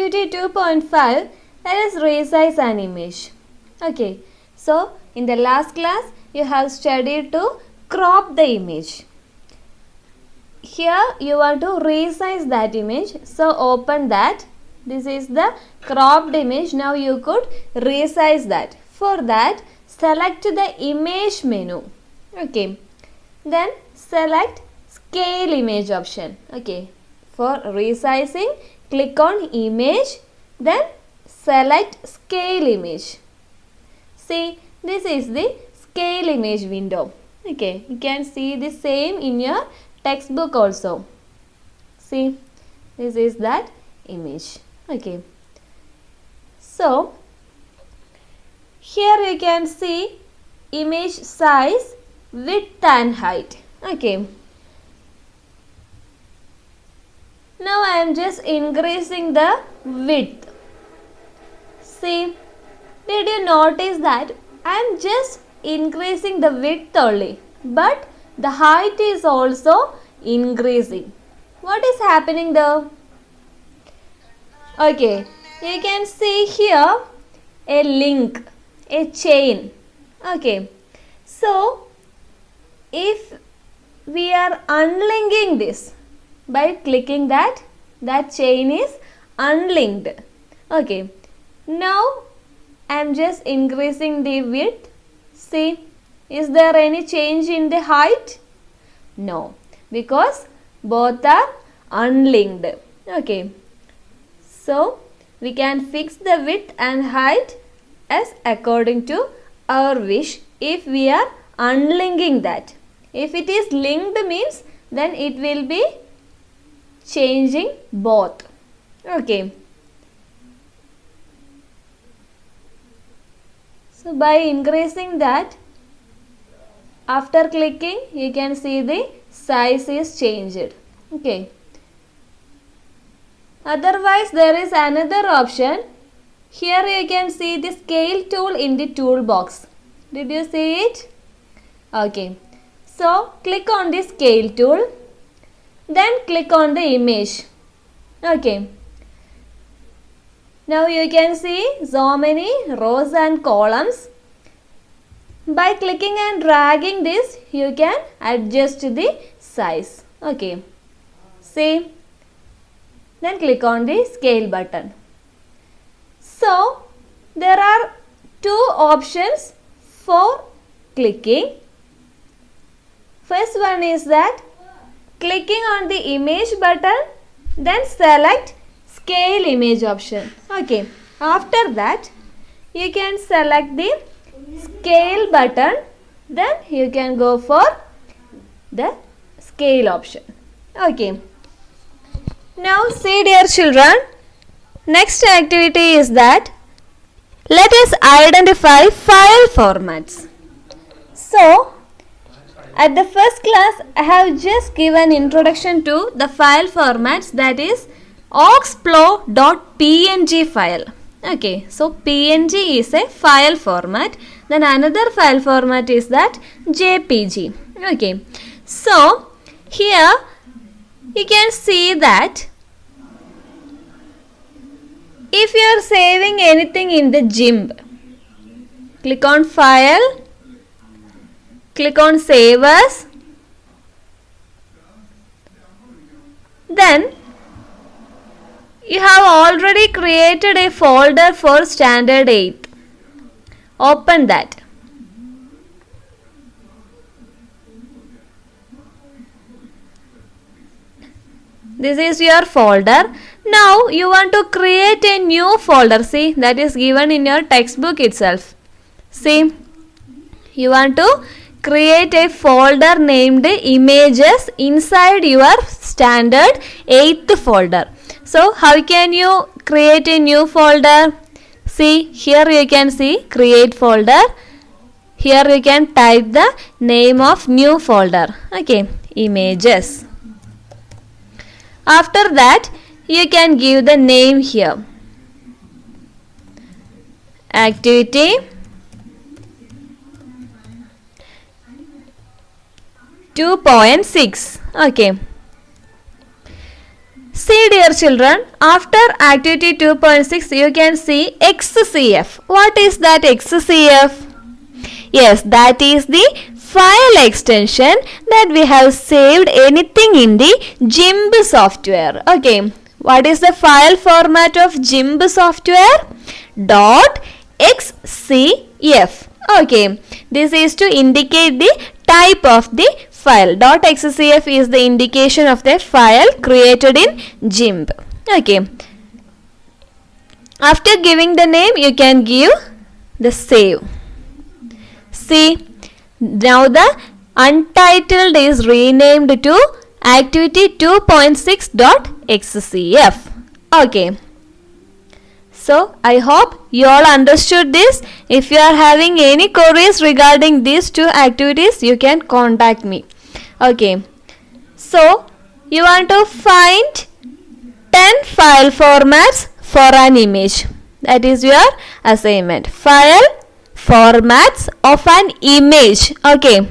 activity 2.5, let us resize an image. Okay, so in the last class you have studied to crop the image. Here you want to resize that image, so open that. This is the cropped image. Now you could resize that. For that, select the image menu. Okay, then select scale image option. Okay, for resizing, click on image, then select scale image. See, this is the scale image window. Okay, you can see the same in your textbook also. See, this is that image. Okay, so here you can see image size, width and height. Okay, now I am just increasing the width. See, did you notice that I am just increasing the width only, but the height is also increasing. What is happening there? Okay, you can see here a link, a chain. Okay, so if we are unlinking this by clicking that chain is unlinked. Okay, now I am just increasing the width. See, is there any change in the height? No, because both are unlinked. Okay, so we can fix the width and height as according to our wish if we are unlinking that. If it is linked means then it will be changing both. Okay, so by increasing that, after clicking you can see the size is changed. Okay, otherwise there is another option. Here you can see the scale tool in the toolbox. Did you see it? Okay, so click on the scale tool, then click on the image. Okay, now you can see so many rows and columns. By clicking and dragging this, you can adjust the size. Okay, see, then click on the scale button. So there are two options for clicking. First one is that clicking on the image button, then select scale image option. Okay, after that you can select the scale button, then you can go for the scale option. Okay, now see dear children, next activity is that let us identify file formats. So at the first class I have just given introduction to the file formats, that is oxflow.png file. Okay, so PNG is a file format. Then another file format is that JPG. Okay, so here you can see that if you are saving anything in the GIMP, click on file, click on save as, then you have already created a folder for standard 8. Open that. This is your folder. Now you want to create a new folder. See, that is given in your textbook itself. See, you want to create a folder named images inside your standard 8th folder. So how can you create a new folder? See, here you can see create folder. Here you can type the name of new folder. Okay, images. After that you can give the name here. Activity 2.6. Okay. See See dear children, after activity 2.6 you can see XCF. What is that XCF? Yes, that is the file extension that we have saved anything in the GIMP software. Okay, what is the file format of GIMP software? .xcf. Okay, this is to indicate the type of the file. .xcf is the indication of the file created in GIMP. Okay, after giving the name you can give the save. See, now the untitled is renamed to activity 2.6.xcf. Okay, so I hope you all understood this. If you are having any queries regarding these two activities, you can contact me. Okay, so you want to find 10 file formats for an image. That is your assignment. File formats of an image. Okay.